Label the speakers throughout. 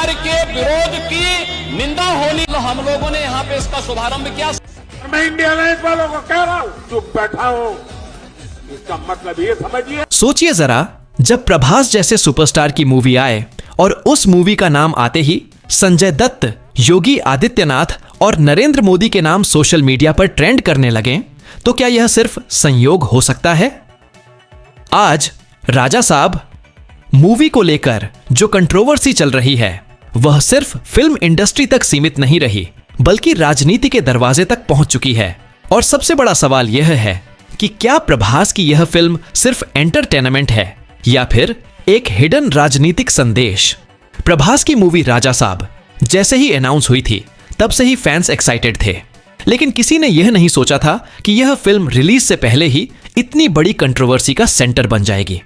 Speaker 1: सरकार के विरोध की निंदा होनी, तो हम लोगों ने यहाँ पे इसका शुभारंभ किया।
Speaker 2: मैं इंडिया लाइन्स वालों को कह रहा हूँ, चुप बैठा हो, इसका मतलब ये समझिए।
Speaker 3: सोचिए जरा, जब प्रभास जैसे सुपरस्टार की मूवी आए और उस मूवी का नाम आते ही संजय दत्त, योगी आदित्यनाथ और नरेंद्र मोदी के नाम सोशल मीडिया पर ट्रेंड करने लगे, तो क्या यह सिर्फ संयोग हो सकता है? आज राजा साहब मूवी को लेकर जो कंट्रोवर्सी चल रही है, वह सिर्फ फिल्म इंडस्ट्री तक सीमित नहीं रही, बल्कि राजनीति के दरवाजे तक पहुंच चुकी है। और सबसे बड़ा सवाल यह है कि क्या प्रभास की यह फिल्म सिर्फ एंटरटेनमेंट है या फिर एक हिडन राजनीतिक संदेश? प्रभास की मूवी राजा साहब जैसे ही अनाउंस हुई थी, तब से ही फैंस एक्साइटेड थे, लेकिन किसी ने यह नहीं सोचा था कि यह फिल्म रिलीज से पहले ही इतनी बड़ी कंट्रोवर्सी का सेंटर बन जाएगी।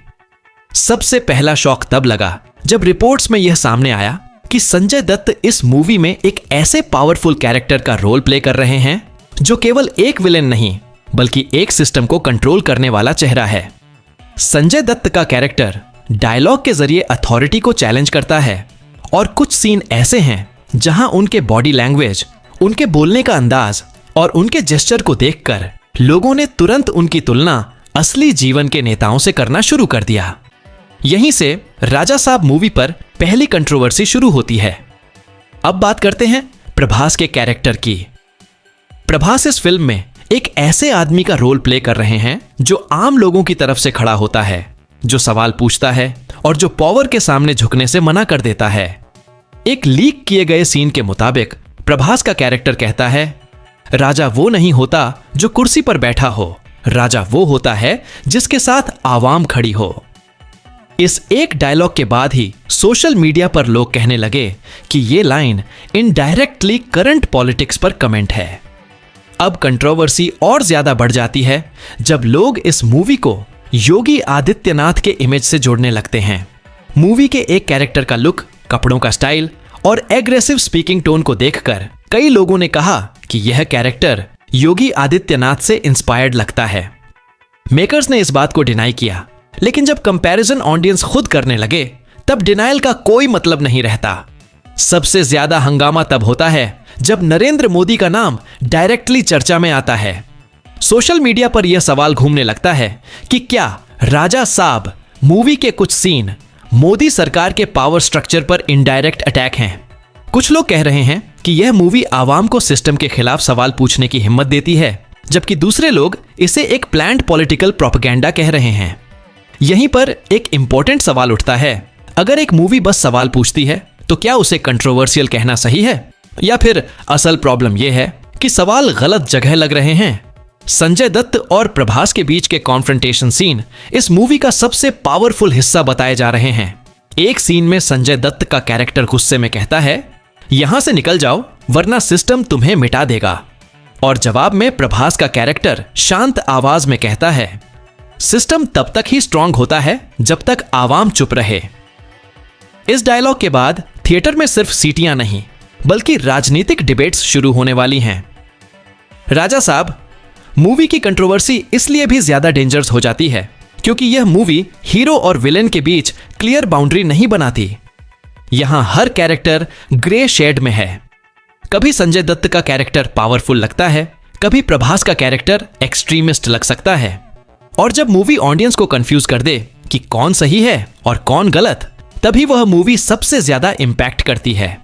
Speaker 3: सबसे पहला शॉक तब लगा जब रिपोर्ट्स में यह सामने आया कि संजय दत्त इस मूवी में एक ऐसे पावरफुल कैरेक्टर का रोल प्ले कर रहे हैं जो केवल एक विलेन नहीं, बल्कि एक सिस्टम को कंट्रोल करने वाला चेहरा है। संजय दत्त का कैरेक्टर डायलॉग के जरिए अथॉरिटी को चैलेंज करता है, और कुछ सीन ऐसे हैं जहां उनके बॉडी लैंग्वेज, उनके बोलने का अंदाज और उनके जेस्चर को देखकर लोगों ने तुरंत उनकी तुलना असली जीवन के नेताओं से करना शुरू कर दिया। यहीं से राजा साहब मूवी पर पहली कंट्रोवर्सी शुरू होती है। अब बात करते हैं प्रभास के कैरेक्टर की। प्रभास इस फिल्म में एक ऐसे आदमी का रोल प्ले कर रहे हैं जो आम लोगों की तरफ से खड़ा होता है, जो सवाल पूछता है और जो पावर के सामने झुकने से मना कर देता है। एक लीक किए गए सीन के मुताबिक प्रभास का कैरेक्टर कहता है, राजा वो नहीं होता जो कुर्सी पर बैठा हो, राजा वो होता है जिसके साथ आवाम खड़ी हो। इस एक डायलॉग के बाद ही सोशल मीडिया पर लोग कहने लगे कि यह लाइन इनडायरेक्टली करंट पॉलिटिक्स पर कमेंट है। अब कंट्रोवर्सी और ज्यादा बढ़ जाती है जब लोग इस मूवी को योगी आदित्यनाथ के इमेज से जोड़ने लगते हैं। मूवी के एक कैरेक्टर का लुक, कपड़ों का स्टाइल और एग्रेसिव स्पीकिंग टोन को देखकर कई लोगों ने कहा कि यह कैरेक्टर योगी आदित्यनाथ से इंस्पायर्ड लगता है। मेकर्स ने इस बात को डिनाई किया, लेकिन जब कंपैरिजन ऑडियंस खुद करने लगे, तब डिनायल का कोई मतलब नहीं रहता। सबसे ज्यादा हंगामा तब होता है जब नरेंद्र मोदी का नाम डायरेक्टली चर्चा में आता है। सोशल मीडिया पर यह सवाल घूमने लगता है कि क्या राजा साहब मूवी के कुछ सीन मोदी सरकार के पावर स्ट्रक्चर पर इनडायरेक्ट अटैक हैं। कुछ लोग कह रहे हैं कि यह मूवी आवाम को सिस्टम के खिलाफ सवाल पूछने की हिम्मत देती है, जबकि दूसरे लोग इसे एक प्लान्ड पॉलिटिकल प्रोपेगेंडा कह रहे हैं। यहीं पर एक इंपॉर्टेंट सवाल उठता है, अगर एक मूवी बस सवाल पूछती है तो क्या उसे कंट्रोवर्शियल कहना सही है, या फिर असल प्रॉब्लम यह है कि सवाल गलत जगह लग रहे हैं? संजय दत्त और प्रभास के बीच के कॉन्फ्रंटेशन सीन इस मूवी का सबसे पावरफुल हिस्सा बताए जा रहे हैं। एक सीन में संजय दत्त का कैरेक्टर गुस्से में कहता है, यहां से निकल जाओ वरना सिस्टम तुम्हें मिटा देगा, और जवाब में प्रभास का कैरेक्टर शांत आवाज में कहता है, सिस्टम तब तक ही स्ट्रांग होता है जब तक आवाम चुप रहे। इस डायलॉग के बाद थिएटर में सिर्फ सीटियां नहीं, बल्कि राजनीतिक डिबेट्स शुरू होने वाली हैं। राजा साहब मूवी की कंट्रोवर्सी इसलिए भी ज्यादा डेंजरस हो जाती है क्योंकि यह मूवी हीरो और विलेन के बीच क्लियर बाउंड्री नहीं बनाती। यहां हर कैरेक्टर ग्रे शेड में है। कभी संजय दत्त का कैरेक्टर पावरफुल लगता है, कभी प्रभास का कैरेक्टर एक्सट्रीमिस्ट लग सकता है। और जब मूवी ऑडियंस को कंफ्यूज कर दे कि कौन सही है और कौन गलत, तभी वह मूवी सबसे ज्यादा इंपैक्ट करती है।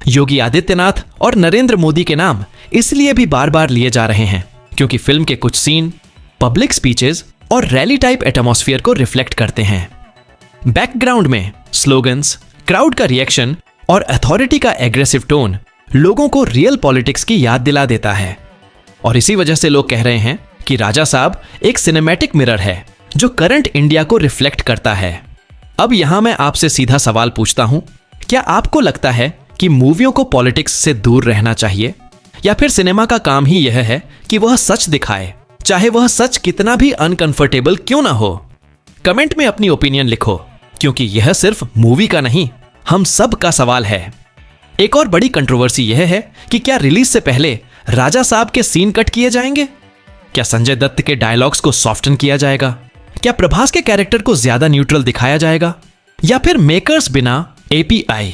Speaker 3: योगी आदित्यनाथ और नरेंद्र मोदी के नाम इसलिए भी बार बार लिए जा रहे हैं क्योंकि फिल्म के कुछ सीन पब्लिक स्पीचेस और रैली टाइप एटमॉस्फेयर को रिफ्लेक्ट करते हैं। बैकग्राउंड में स्लोगन्स, क्राउड का रिएक्शन और अथॉरिटी का एग्रेसिव टोन लोगों को रियल पॉलिटिक्स की याद दिला देता है। और इसी वजह से लोग कह रहे हैं कि राजा साहब एक सिनेमैटिक मिरर है जो करंट इंडिया को रिफ्लेक्ट करता है। अब यहां मैं आपसे सीधा सवाल पूछता हूं, क्या आपको लगता है कि मूवियों को पॉलिटिक्स से दूर रहना चाहिए, या फिर सिनेमा का काम ही यह है कि वह सच दिखाए, चाहे वह सच कितना भी अनकंफर्टेबल क्यों ना हो? कमेंट में अपनी ओपिनियन लिखो, क्योंकि यह सिर्फ मूवी का नहीं, हम सब का सवाल है। एक और बड़ी कंट्रोवर्सी यह है कि क्या रिलीज से पहले राजा साहब के सीन कट किए जाएंगे? क्या संजय दत्त के डायलॉग्स को सॉफ्टन किया जाएगा? क्या प्रभास के कैरेक्टर को ज्यादा न्यूट्रल दिखाया जाएगा? या फिर मेकर्स बिना API